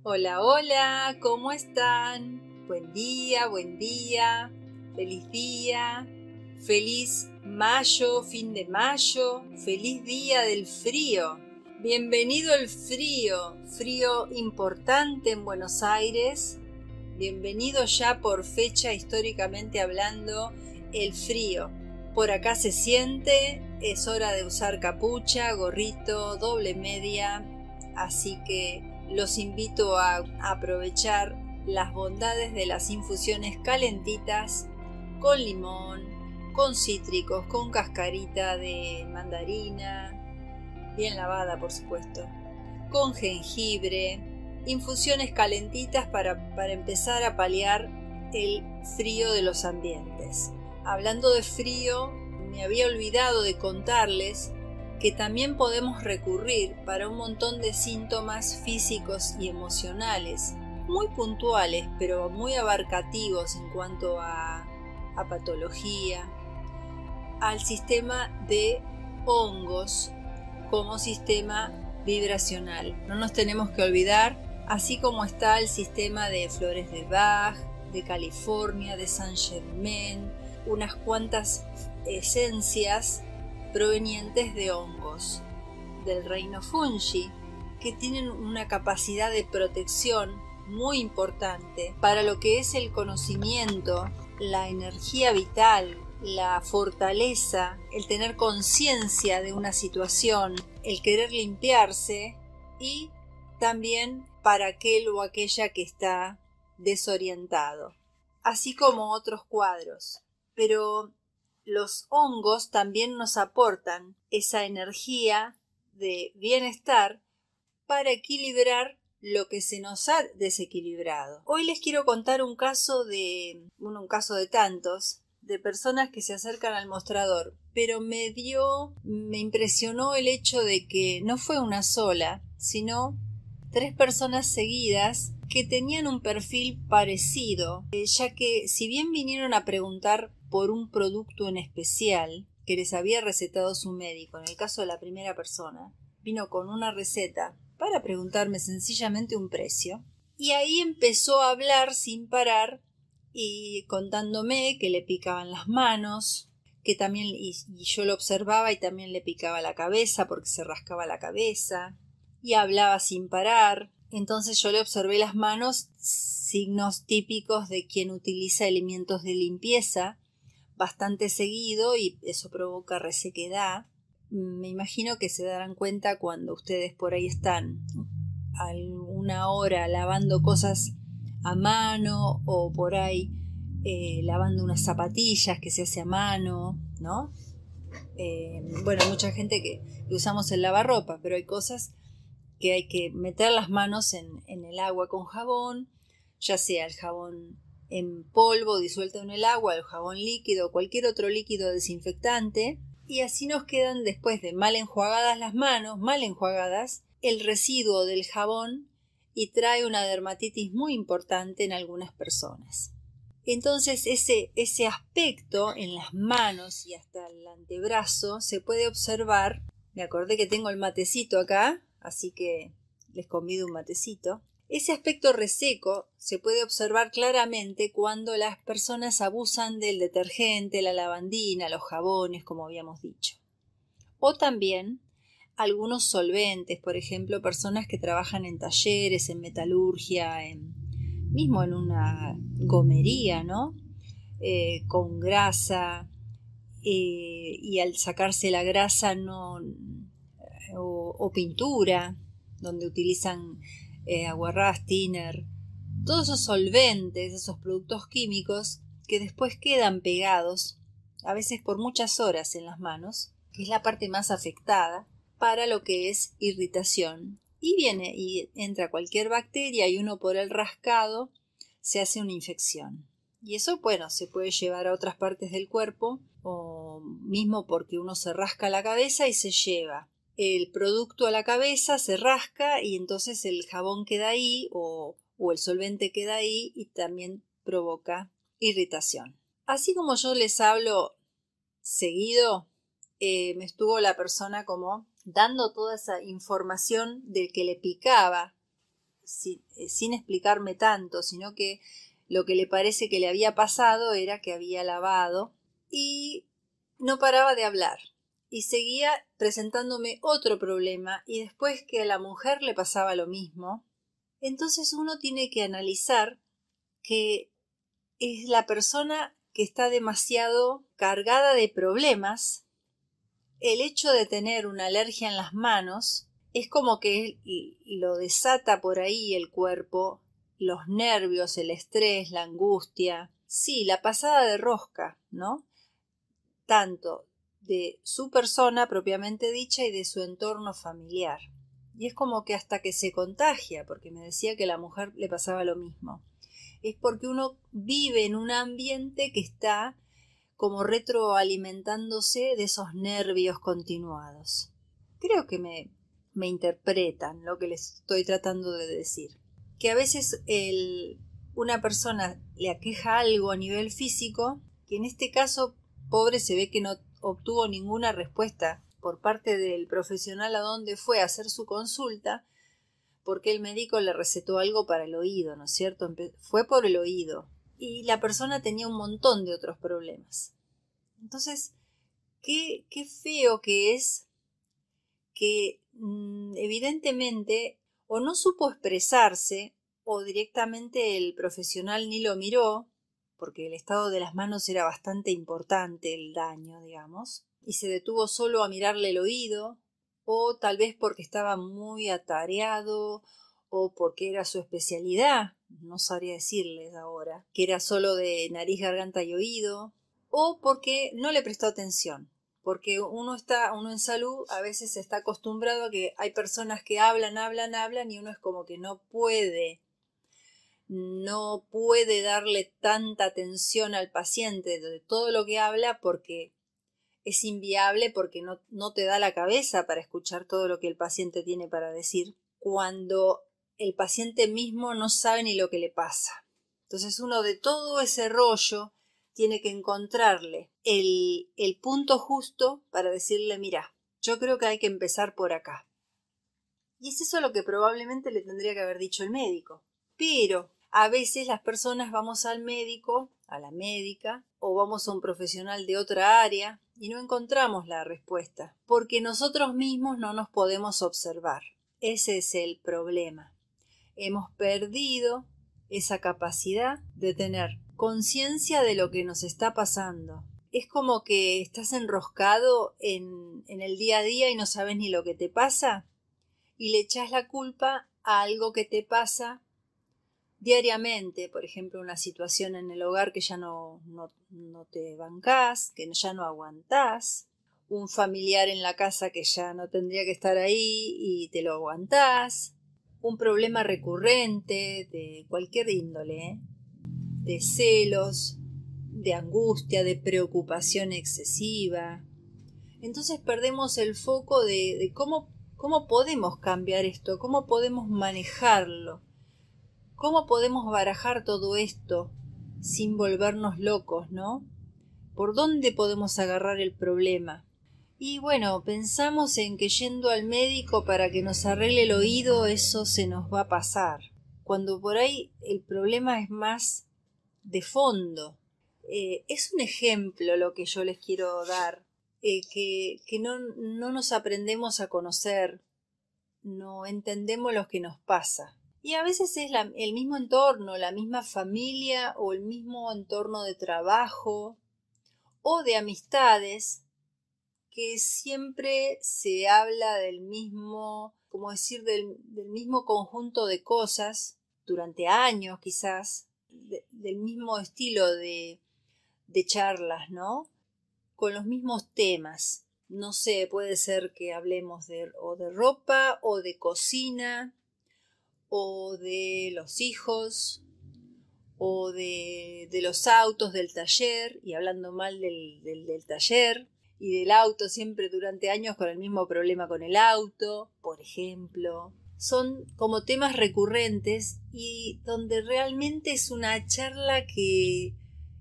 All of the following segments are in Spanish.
Hola, hola, ¿cómo están? Buen día, feliz día, feliz mayo, fin de mayo, feliz día del frío. Bienvenido el frío, frío importante en Buenos Aires. Bienvenido ya por fecha históricamente hablando el frío. Por acá se siente, es hora de usar capucha, gorrito, doble media, así que los invito a aprovechar las bondades de las infusiones calentitas con limón, con cítricos, con cascarita de mandarina, bien lavada por supuesto, con jengibre, infusiones calentitas para empezar a paliar el frío de los ambientes. Hablando de frío, me había olvidado de contarles que también podemos recurrir para un montón de síntomas físicos y emocionales, muy puntuales, pero muy abarcativos en cuanto a patología, al sistema de hongos como sistema vibracional. No nos tenemos que olvidar, así como está el sistema de flores de Bach, de California, de Saint Germain, unas cuantas esencias provenientes de hongos del reino fungi, que tienen una capacidad de protección muy importante para lo que es el conocimiento, la energía vital, la fortaleza, el tener conciencia de una situación, el querer limpiarse y también para aquel o aquella que está desorientado, así como otros cuadros. Pero los hongos también nos aportan esa energía de bienestar para equilibrar lo que se nos ha desequilibrado. Hoy les quiero contar un caso de tantos, de personas que se acercan al mostrador, pero me impresionó el hecho de que no fue una sola, sino 3 personas seguidas que tenían un perfil parecido, ya que si bien vinieron a preguntar por un producto en especial que les había recetado su médico, en el caso de la primera persona, vino con una receta para preguntarme sencillamente un precio, y ahí empezó a hablar sin parar y contándome que le picaban las manos, que también, y yo lo observaba y también le picaba la cabeza porque se rascaba la cabeza, y hablaba sin parar. Entonces yo le observé las manos, signos típicos de quien utiliza elementos de limpieza bastante seguido, y eso provoca resequedad. Me imagino que se darán cuenta cuando ustedes por ahí están alguna hora lavando cosas a mano o por ahí lavando unas zapatillas que se hace a mano, ¿no? Bueno, mucha gente que usamos el lavarropa, pero hay cosas que hay que meter las manos en el agua con jabón, ya sea el jabón en polvo disuelto en el agua, el jabón líquido o cualquier otro líquido desinfectante, y así nos quedan, después de mal enjuagadas las manos, mal enjuagadas, el residuo del jabón, y trae una dermatitis muy importante en algunas personas. Entonces ese aspecto en las manos y hasta el antebrazo se puede observar. Me acordé que tengo el matecito acá, así que les convido un matecito. Ese aspecto reseco se puede observar claramente cuando las personas abusan del detergente, la lavandina, los jabones, como habíamos dicho. O también algunos solventes, por ejemplo, personas que trabajan en talleres, en metalurgia, mismo en una gomería, ¿no? Con grasa, y al sacarse la grasa o pintura, donde utilizan aguarrás, thinner, todos esos solventes, esos productos químicos que después quedan pegados, a veces por muchas horas en las manos, que es la parte más afectada para lo que es irritación. Y viene y entra cualquier bacteria y uno por el rascado se hace una infección. Y eso, bueno, se puede llevar a otras partes del cuerpo, o mismo porque uno se rasca la cabeza y se lleva el producto a la cabeza, se rasca y entonces el jabón queda ahí o el solvente queda ahí y también provoca irritación. Así como yo les hablo seguido, me estuvo la persona como dando toda esa información de que le picaba sin explicarme tanto, sino que lo que le parece que le había pasado era que había lavado y no paraba de hablar. Y seguía presentándome otro problema y después que a la mujer le pasaba lo mismo. Entonces uno tiene que analizar que es la persona que está demasiado cargada de problemas. El hecho de tener una alergia en las manos es como que lo desata por ahí el cuerpo, los nervios, el estrés, la angustia. Sí, la pasada de rosca, ¿no? Tanto de su persona propiamente dicha y de su entorno familiar. Y es como que hasta que se contagia, porque me decía que a la mujer le pasaba lo mismo. Es porque uno vive en un ambiente que está como retroalimentándose de esos nervios continuados. Creo que me interpretan lo que les estoy tratando de decir. Que a veces una persona le aqueja algo a nivel físico, que en este caso, pobre, se ve que no obtuvo ninguna respuesta por parte del profesional a donde fue a hacer su consulta, porque el médico le recetó algo para el oído, ¿no es cierto? Fue por el oído. Y la persona tenía un montón de otros problemas. Entonces, qué feo que es que evidentemente o no supo expresarse o directamente el profesional ni lo miró, porque el estado de las manos era bastante importante, el daño, digamos, y se detuvo solo a mirarle el oído, o tal vez porque estaba muy atareado o porque era su especialidad, no sabría decirles ahora, que era solo de nariz, garganta y oído, o porque no le prestó atención, porque uno en salud a veces está acostumbrado a que hay personas que hablan y uno es como que no puede darle tanta atención al paciente de todo lo que habla porque es inviable, porque no te da la cabeza para escuchar todo lo que el paciente tiene para decir, cuando el paciente mismo no sabe ni lo que le pasa. Entonces uno de todo ese rollo tiene que encontrarle el punto justo para decirle, mira, yo creo que hay que empezar por acá. Y es eso lo que probablemente le tendría que haber dicho el médico. Pero a veces las personas vamos al médico, a la médica, o vamos a un profesional de otra área y no encontramos la respuesta, porque nosotros mismos no nos podemos observar. Ese es el problema. Hemos perdido esa capacidad de tener conciencia de lo que nos está pasando. Es como que estás enroscado en el día a día y no sabes ni lo que te pasa y le echas la culpa a algo que te pasa diariamente, por ejemplo, una situación en el hogar que ya no te bancás, que ya no aguantás, un familiar en la casa que ya no tendría que estar ahí y te lo aguantás, un problema recurrente de cualquier índole, de celos, de angustia, de preocupación excesiva. Entonces perdemos el foco de cómo podemos cambiar esto, cómo podemos manejarlo. ¿Cómo podemos barajar todo esto sin volvernos locos, no? ¿Por dónde podemos agarrar el problema? Y bueno, pensamos en que yendo al médico para que nos arregle el oído, eso se nos va a pasar. Cuando por ahí el problema es más de fondo. Es un ejemplo lo que yo les quiero dar, que no nos aprendemos a conocer, no entendemos lo que nos pasa. Y a veces es el mismo entorno, la misma familia o el mismo entorno de trabajo o de amistades, que siempre se habla del mismo, como decir, del mismo conjunto de cosas durante años quizás, del mismo estilo de charlas, ¿no? Con los mismos temas. No sé, puede ser que hablemos o de ropa o de cocina, o de los hijos, o de los autos del taller, y hablando mal del taller y del auto siempre durante años con el mismo problema con el auto, por ejemplo. Son como temas recurrentes y donde realmente es una charla que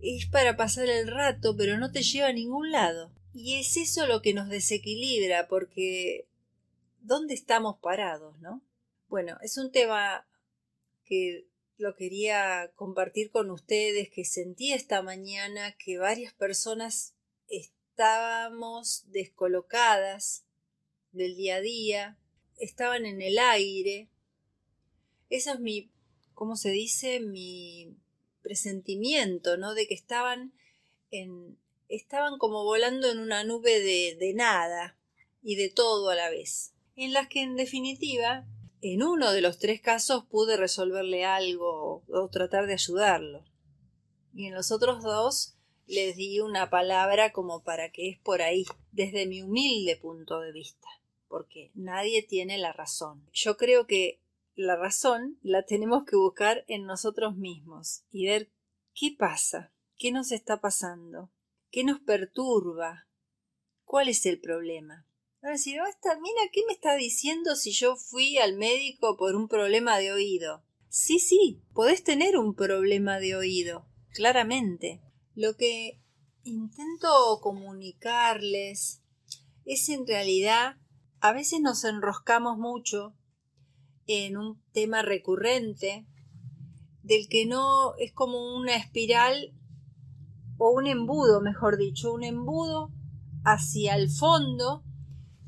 es para pasar el rato, pero no te lleva a ningún lado. Y es eso lo que nos desequilibra, porque ¿dónde estamos parados, no? Bueno, es un tema que lo quería compartir con ustedes, que sentí esta mañana que varias personas estábamos descolocadas del día a día, estaban en el aire. Ese es mi, ¿cómo se dice? Mi presentimiento, ¿no? De que estaban como volando en una nube de nada y de todo a la vez, en las que en definitiva, en uno de los 3 casos pude resolverle algo o tratar de ayudarlo, y en los otros 2 les di una palabra como para que es por ahí, desde mi humilde punto de vista, porque nadie tiene la razón. Yo creo que la razón la tenemos que buscar en nosotros mismos y ver qué pasa, qué nos está pasando, qué nos perturba, cuál es el problema. A decir, esta mina, ¿qué me está diciendo si yo fui al médico por un problema de oído? Sí, podés tener un problema de oído, claramente. Lo que intento comunicarles es en realidad, a veces nos enroscamos mucho en un tema recurrente del que no es como una espiral o un embudo, mejor dicho, un embudo hacia el fondo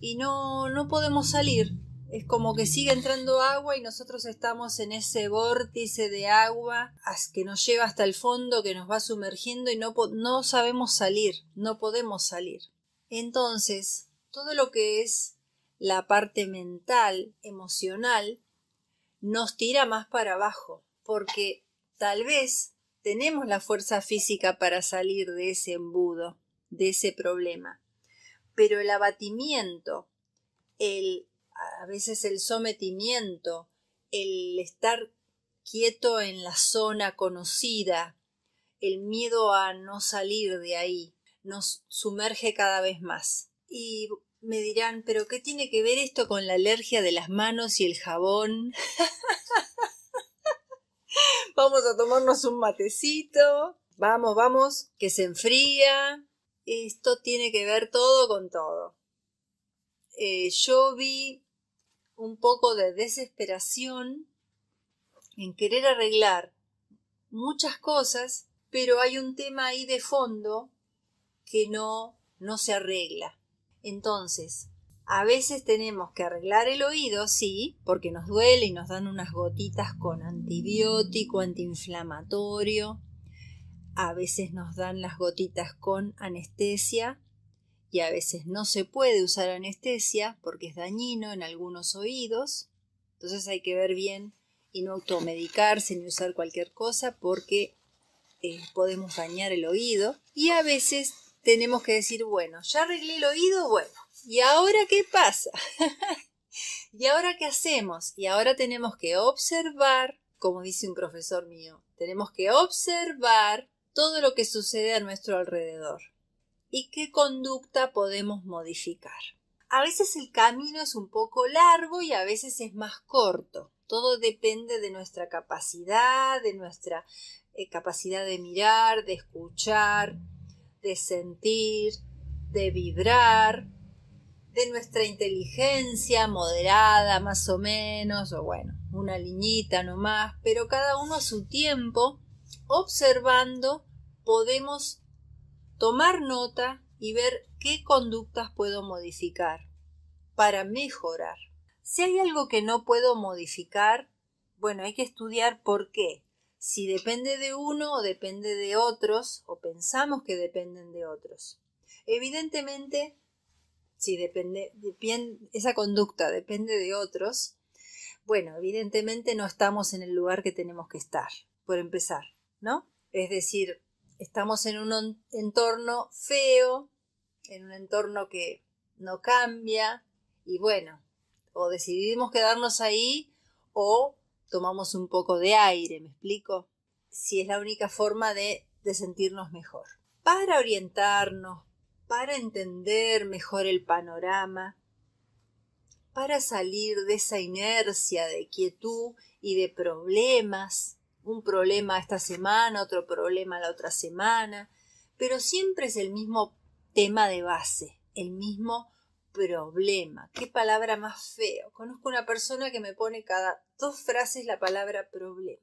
y no podemos salir. Es como que sigue entrando agua y nosotros estamos en ese vórtice de agua que nos lleva hasta el fondo, que nos va sumergiendo y no sabemos salir, no podemos salir. Entonces, todo lo que es la parte mental, emocional, nos tira más para abajo, porque tal vez tenemos la fuerza física para salir de ese embudo, de ese problema, pero el abatimiento, a veces el sometimiento, el estar quieto en la zona conocida, el miedo a no salir de ahí, nos sumerge cada vez más. Y me dirán, ¿pero qué tiene que ver esto con la alergia de las manos y el jabón? Vamos a tomarnos un matecito. Vamos, que se enfría. Esto tiene que ver todo con todo. Yo vi un poco de desesperación en querer arreglar muchas cosas, pero hay un tema ahí de fondo que no se arregla. Entonces, a veces tenemos que arreglar el oído, sí, porque nos duele y nos dan unas gotitas con antibiótico, antiinflamatorio. A veces nos dan las gotitas con anestesia y a veces no se puede usar anestesia porque es dañino en algunos oídos. Entonces hay que ver bien y no automedicarse ni usar cualquier cosa porque podemos dañar el oído. Y a veces tenemos que decir, bueno, ya arreglé el oído, bueno, ¿y ahora qué pasa? ¿Y ahora qué hacemos? Y ahora tenemos que observar, como dice un profesor mío, tenemos que observar todo lo que sucede a nuestro alrededor y qué conducta podemos modificar. A veces el camino es un poco largo y a veces es más corto. Todo depende de nuestra capacidad, de nuestra capacidad de mirar, de escuchar, de sentir, de vibrar, de nuestra inteligencia moderada más o menos, o bueno, una liñita nomás, pero cada uno a su tiempo, observando, podemos tomar nota y ver qué conductas puedo modificar para mejorar. Si hay algo que no puedo modificar, bueno, hay que estudiar por qué. Si depende de uno o depende de otros, o pensamos que dependen de otros. Evidentemente, si esa conducta depende de otros, bueno, evidentemente no estamos en el lugar que tenemos que estar, por empezar, ¿no? Es decir, estamos en un entorno feo, en un entorno que no cambia, y bueno, o decidimos quedarnos ahí o tomamos un poco de aire, ¿me explico? Si es la única forma de sentirnos mejor. Para orientarnos, para entender mejor el panorama, para salir de esa inercia de quietud y de problemas, un problema esta semana, otro problema la otra semana, pero siempre es el mismo tema de base, el mismo problema. Qué palabra más feo. Conozco una persona que me pone cada 2 frases la palabra problema.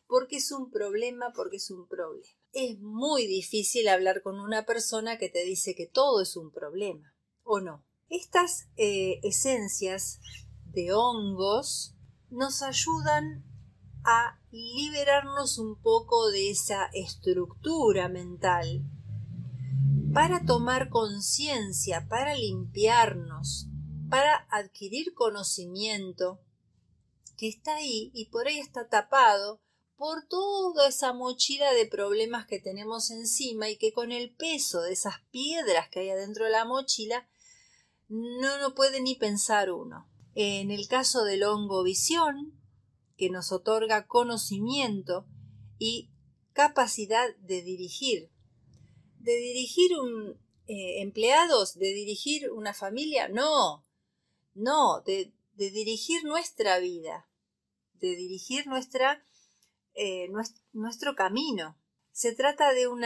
Porque es un problema, porque es un problema. Es muy difícil hablar con una persona que te dice que todo es un problema, ¿o no? Estas esencias de hongos nos ayudan a liberarnos un poco de esa estructura mental para tomar conciencia, para limpiarnos, para adquirir conocimiento que está ahí y por ahí está tapado por toda esa mochila de problemas que tenemos encima y que con el peso de esas piedras que hay adentro de la mochila no puede ni pensar uno. En el caso del hongo visión, que nos otorga conocimiento y capacidad de dirigir empleados, de dirigir una familia, no, de dirigir nuestra vida, de dirigir nuestro camino. Se trata de un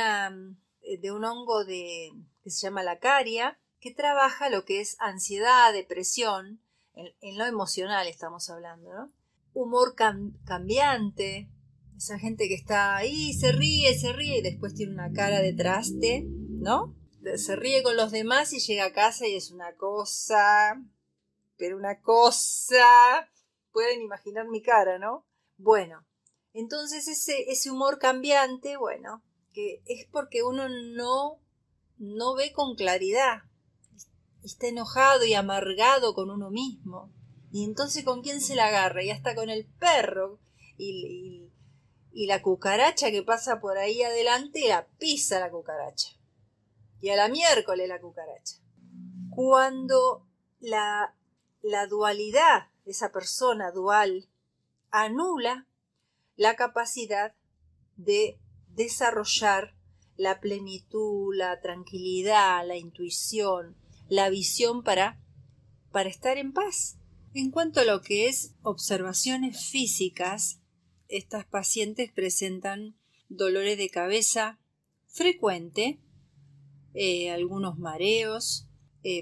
hongo que se llama la caria, que trabaja lo que es ansiedad, depresión, en lo emocional estamos hablando, ¿no? Humor cambiante, esa gente que está ahí, se ríe y después tiene una cara de traste, ¿no? Se ríe con los demás y llega a casa y es una cosa, pero una cosa, pueden imaginar mi cara, ¿no? Bueno, entonces ese humor cambiante, bueno, que es porque uno no ve con claridad, está enojado y amargado con uno mismo. Y entonces ¿con quién se la agarra? Y hasta con el perro y la cucaracha que pasa por ahí adelante la pisa la cucaracha. Y a la miércoles la cucaracha. Cuando la dualidad de esa persona dual anula la capacidad de desarrollar la plenitud, la tranquilidad, la intuición, la visión para estar en paz. En cuanto a lo que es observaciones físicas, estas pacientes presentan dolores de cabeza frecuente, algunos mareos,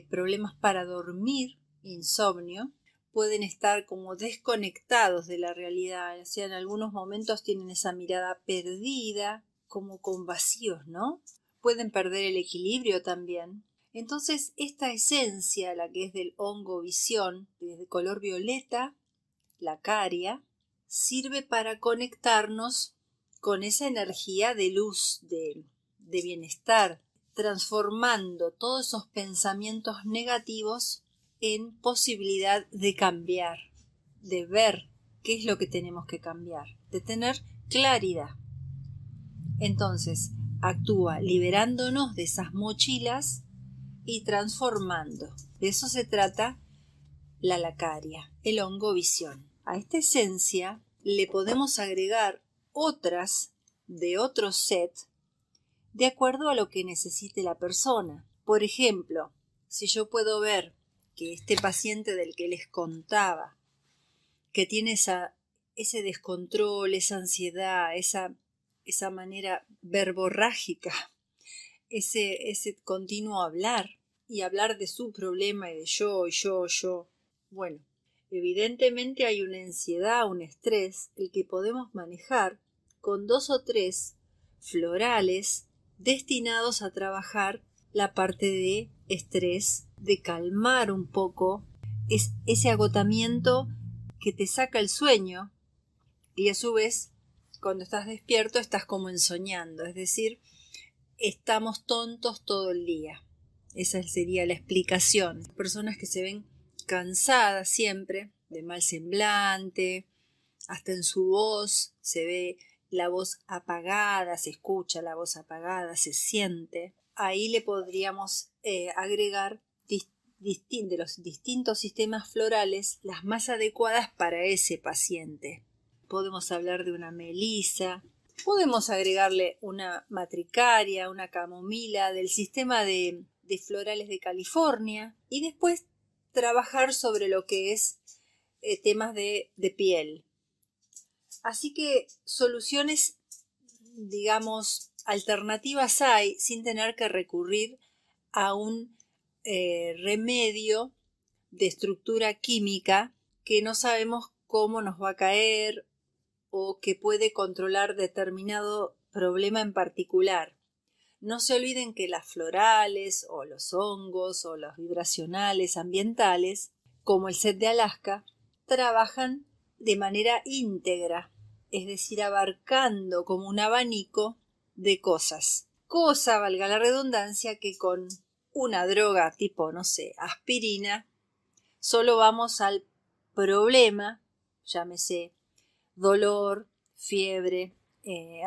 problemas para dormir, insomnio, pueden estar como desconectados de la realidad, o sea, en algunos momentos tienen esa mirada perdida, como con vacíos, ¿no? Pueden perder el equilibrio también. Entonces, esta esencia, la que es del hongo visión, de color violeta, la caria, sirve para conectarnos con esa energía de luz, de bienestar, transformando todos esos pensamientos negativos en posibilidad de cambiar, de ver qué es lo que tenemos que cambiar, de tener claridad. Entonces, actúa liberándonos de esas mochilas y transformando. De eso se trata la lacaria, el hongo visión. A esta esencia le podemos agregar otras de otro set de acuerdo a lo que necesite la persona. Por ejemplo, si yo puedo ver que este paciente del que les contaba, que tiene ese descontrol, esa ansiedad, esa manera verborrágica, ese continuo hablar y hablar de su problema y de yo. Bueno, evidentemente hay una ansiedad, un estrés, el que podemos manejar con 2 o 3 florales destinados a trabajar la parte de estrés, de calmar un poco ese agotamiento que te saca el sueño y a su vez cuando estás despierto estás como ensoñando, es decir, estamos tontos todo el día. Esa sería la explicación. Personas que se ven cansadas siempre, de mal semblante, hasta en su voz se ve la voz apagada, se escucha la voz apagada, se siente. Ahí le podríamos agregar de los distintos sistemas florales las más adecuadas para ese paciente. Podemos hablar de una melisa, podemos agregarle una matricaria, una camomila del sistema de florales de California y después trabajar sobre lo que es temas de piel. Así que soluciones, digamos, alternativas hay sin tener que recurrir a un remedio de estructura química que no sabemos cómo nos va a caer o que puede controlar determinado problema en particular. No se olviden que las florales o los hongos o los vibracionales ambientales, como el set de Alaska, trabajan de manera íntegra, es decir, abarcando como un abanico de cosas. Cosa, valga la redundancia, que con una droga tipo, no sé, aspirina, solo vamos al problema, llámese dolor, fiebre,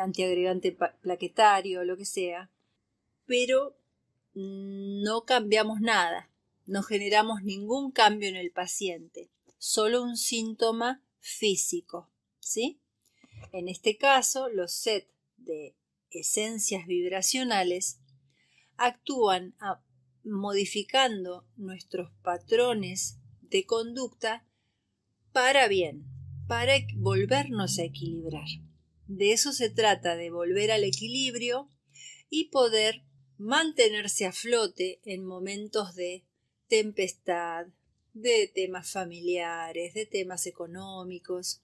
antiagregante plaquetario, lo que sea, pero no cambiamos nada, no generamos ningún cambio en el paciente, solo un síntoma físico, ¿sí? En este caso, los sets de esencias vibracionales actúan modificando nuestros patrones de conducta para bien, para volvernos a equilibrar. De eso se trata, de volver al equilibrio y poder mantenerse a flote en momentos de tempestad, de temas familiares, de temas económicos,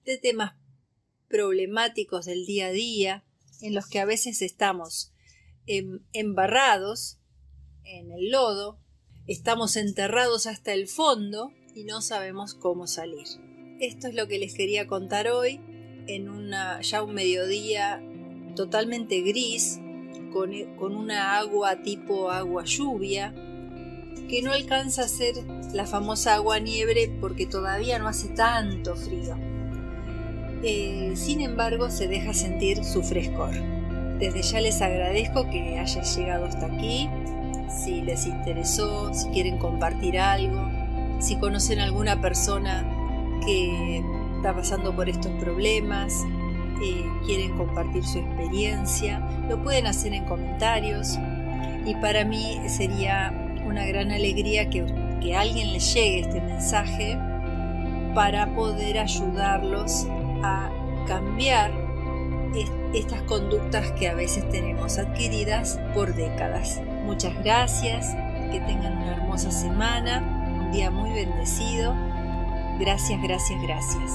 de temas problemáticos del día a día, en los que a veces estamos embarrados en el lodo, estamos enterrados hasta el fondo y no sabemos cómo salir. Esto es lo que les quería contar hoy, en ya un mediodía totalmente gris, con una agua tipo agua lluvia, que no alcanza a ser la famosa agua nieve porque todavía no hace tanto frío. Sin embargo, se deja sentir su frescor. Desde ya les agradezco que hayan llegado hasta aquí. Si les interesó, si quieren compartir algo, si conocen a alguna persona que está pasando por estos problemas, quieren compartir su experiencia, lo pueden hacer en comentarios. Y para mí sería una gran alegría que a alguien les llegue este mensaje para poder ayudarlos a cambiar estas conductas que a veces tenemos adquiridas por décadas. Muchas gracias, que tengan una hermosa semana, un día muy bendecido. Gracias, gracias, gracias.